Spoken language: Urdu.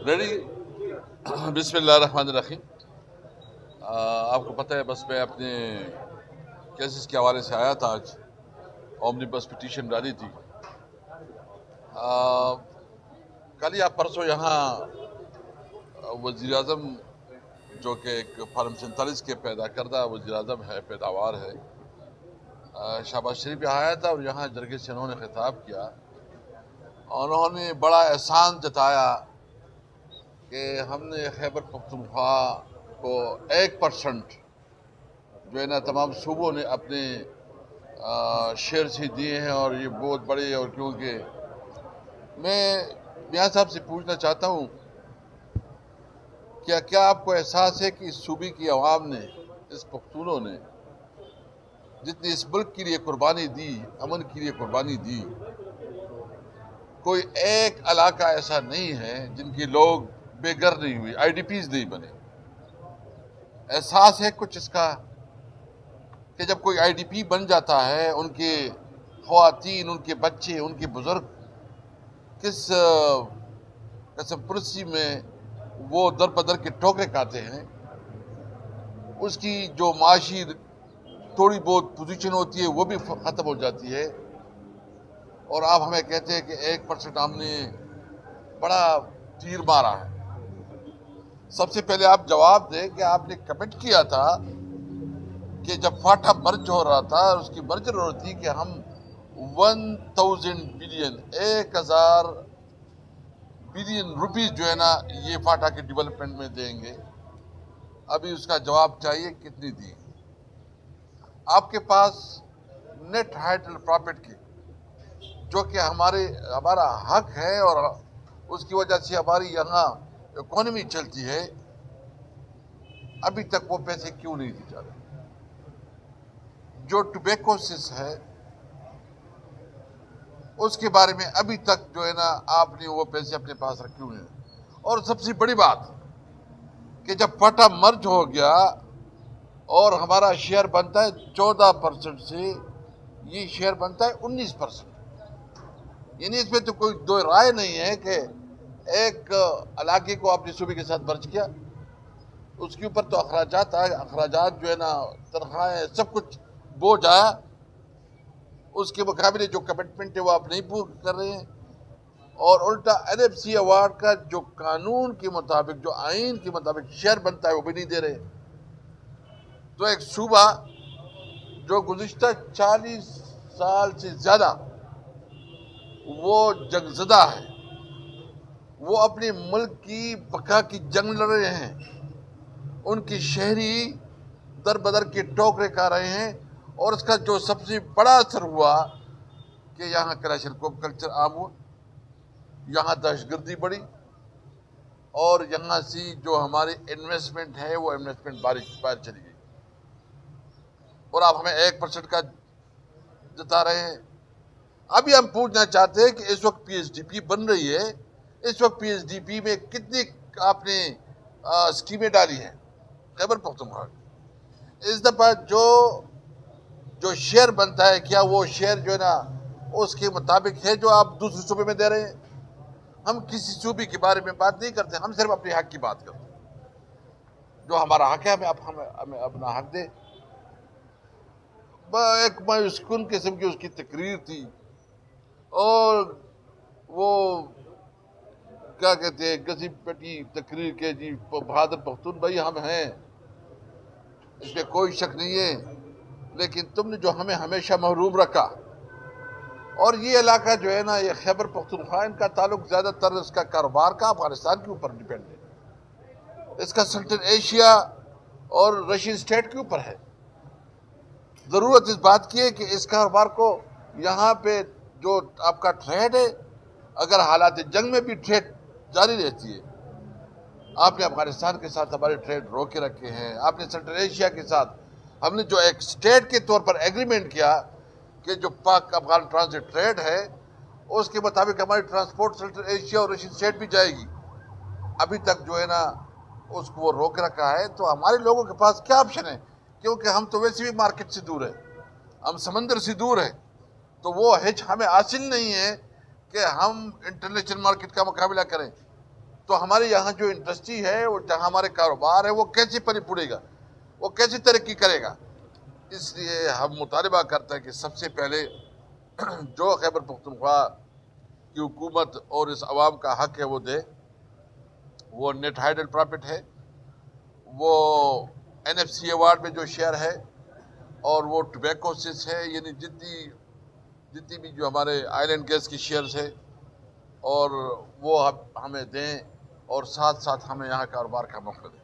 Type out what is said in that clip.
ریڈی؟ بسم اللہ الرحمن الرحیم۔ آپ کو پتہ ہے بس میں اپنے کیسز کے حوالے سے آیا تھا آج، اومنی بس پٹیشن ڈالی تھی۔ کل یا پرسوں یہاں وزیر اعظم جو کہ ایک فارم 47 کے پیدا کردہ وزیر اعظم ہے، پیداوار ہے، شہباز شریف یہاں آیا تھا اور یہاں جرگے سے انہوں نے خطاب کیا۔ انہوں نے بڑا احسان جتایا کہ ہم نے خیبر پختونخوا کو 1% جو ہے نا تمام صوبوں نے اپنے شیئر سے دیے ہیں، اور یہ بہت بڑے، اور کیونکہ میں میاں صاحب سے پوچھنا چاہتا ہوں کیا آپ کو احساس ہے کہ اس صوبے کی عوام نے، اس پختونوں نے جتنی اس ملک کے لیے قربانی دی، امن کے لیے قربانی دی، کوئی ایک علاقہ ایسا نہیں ہے جن کے لوگ بے گھر نہیں ہوئے، آئی ڈی پیز نہیں بنے؟ احساس ہے کچھ اس کا کہ جب کوئی آئی ڈی پی بن جاتا ہے، ان کے خواتین، ان کے بچے، ان کے بزرگ کس قسم پرسی میں وہ در بدر کے ٹوکرے کھاتے ہیں، اس کی جو معاشی تھوڑی بہت پوزیشن ہوتی ہے وہ بھی ختم ہو جاتی ہے، اور آپ ہمیں کہتے ہیں کہ 1% ہم نے بڑا تیر مارا ہے۔ سب سے پہلے آپ جواب دیں کہ آپ نے کمنٹ کیا تھا کہ جب فاٹا مرج ہو رہا تھا، اس کی مرجر ہو رہی تھی کہ ہم 1000 بلین 1000 بلین روپیز جو ہے نا یہ فاٹا کے ڈیولپمنٹ میں دیں گے۔ ابھی اس کا جواب چاہیے کتنی دی؟ آپ کے پاس نیٹ ہائیڈل پراپرٹ کی جو کہ ہمارا حق ہے، اور اس کی وجہ سے ہماری یہاں اکانومی چلتی ہے، ابھی تک وہ پیسے کیوں نہیں دی جاتے؟ جو ٹوبیکوسس ہے اس کے بارے میں ابھی تک جو ہے نا آپ نے وہ پیسے اپنے پاس رکھے ہوئے ہیں۔ اور سب سے بڑی بات کہ جب فاٹا مرج ہو گیا اور ہمارا شیئر بنتا ہے 14% سے، یہ شیئر بنتا ہے 19%، یعنی اس میں تو کوئی دو رائے نہیں ہے کہ ایک علاقے کو اپنے صوبے کے ساتھ مرج کیا، اس کے اوپر تو اخراجات جو ہے نا، تنخواہیں، سب کچھ بوجھ آیا، اس کے مقابلے جو کمٹمنٹ ہے وہ آپ نہیں پورا کر رہے ہیں، اور الٹا این ایف سی ایوارڈ کا جو قانون کے مطابق، جو آئین کے مطابق شیئر بنتا ہے وہ بھی نہیں دے رہے۔ تو ایک صوبہ جو گزشتہ 40 سال سے زیادہ وہ جنگ زدہ ہے، وہ اپنے ملک کی بقا کی جنگ لڑ رہے ہیں، ان کی شہری در بدر کے ٹوکرے کھا رہے ہیں، اور اس کا جو سب سے بڑا اثر ہوا کہ یہاں کلاشنکوف کلچر عام ہوا، یہاں دہشت گردی بڑھی، اور یہاں سے جو ہماری انویسٹمنٹ ہے وہ انویسٹمنٹ باہر چلی گئی، اور آپ ہمیں 1% کا جتا رہے ہیں۔ ابھی ہم پوچھنا چاہتے ہیں کہ اس وقت پی ایس ڈی پی بن رہی ہے، اس وقت پی ایس ڈی پی میں کتنی آپ نے اسکیمیں ڈالی ہیں خیبر پختونخوا؟ اس دفعہ جو شیئر بنتا ہے، کیا وہ شیئر جو ہے نا اس کے مطابق ہے جو آپ دوسرے صوبے میں دے رہے ہیں؟ ہم کسی صوبے کے بارے میں بات نہیں کرتے، ہم صرف اپنے حق کی بات کرتے ہیں۔ جو ہمارا حق ہے ہمیں اپنا حق دے۔ ایک مایوس کن قسم کی اس کی تقریر تھی، اور وہ کیا کہتے ہیں گسی پٹی تقریر کے جی بہادر پختون بھائی ہم ہیں، اس میں کوئی شک نہیں ہے، لیکن تم نے جو ہمیں ہمیشہ محروم رکھا، اور یہ علاقہ جو ہے نا یہ خیبر پختونخوا، ان کا تعلق زیادہ تر اس کا کاروبار کا افغانستان کے اوپر ڈیپینڈ ہے، اس کا سنٹرل ایشیا اور رشین اسٹیٹ کے اوپر ہے۔ ضرورت اس بات کی ہے کہ اس کاروبار کو یہاں پہ جو آپ کا ٹریڈ ہے، اگر حالات جنگ میں بھی ٹریڈ جاری رہتی ہے، آپ نے افغانستان کے ساتھ ہمارے ٹریڈ روک کے رکھے ہیں، آپ نے سنٹرل ایشیا کے ساتھ، ہم نے جو ایک اسٹیٹ کے طور پر ایگریمنٹ کیا کہ جو پاک افغان ٹرانزٹ ٹریڈ ہے اس کے مطابق ہماری ٹرانسپورٹ سنٹرل ایشیا اور رشین اسٹیٹ بھی جائے گی، ابھی تک جو ہے نا اس کو وہ روک رکھا ہے۔ تو ہمارے لوگوں کے پاس کیا آپشن ہے؟ کیونکہ ہم تو ویسے بھی مارکیٹ سے دور ہیں، ہم سمندر سے دور ہیں، تو وہ ہچ ہمیں حاصل نہیں ہے کہ ہم انٹرنیشنل مارکیٹ کا مقابلہ کریں۔ تو ہمارے یہاں جو انڈسٹری ہے وہ جہاں ہمارے کاروبار ہے وہ کیسے پلی پڑے گا، وہ کیسے ترقی کرے گا. اس لیے ہم مطالبہ کرتے ہیں کہ سب سے پہلے جو خیبر پختونخوا کی حکومت اور اس عوام کا حق ہے وہ دے. وہ نیٹ ہائیڈل پرافٹ ہے، وہ NFC ایوارڈ میں جو شیئر ہے، اور وہ ٹوبیکو سس ہے، یعنی جتنی بھی جو ہمارے آئل اینڈ گیس کی شیئرز ہے، اور وہ ہمیں دیں، اور ساتھ ساتھ ہمیں یہاں کاروبار کا موقع دیں.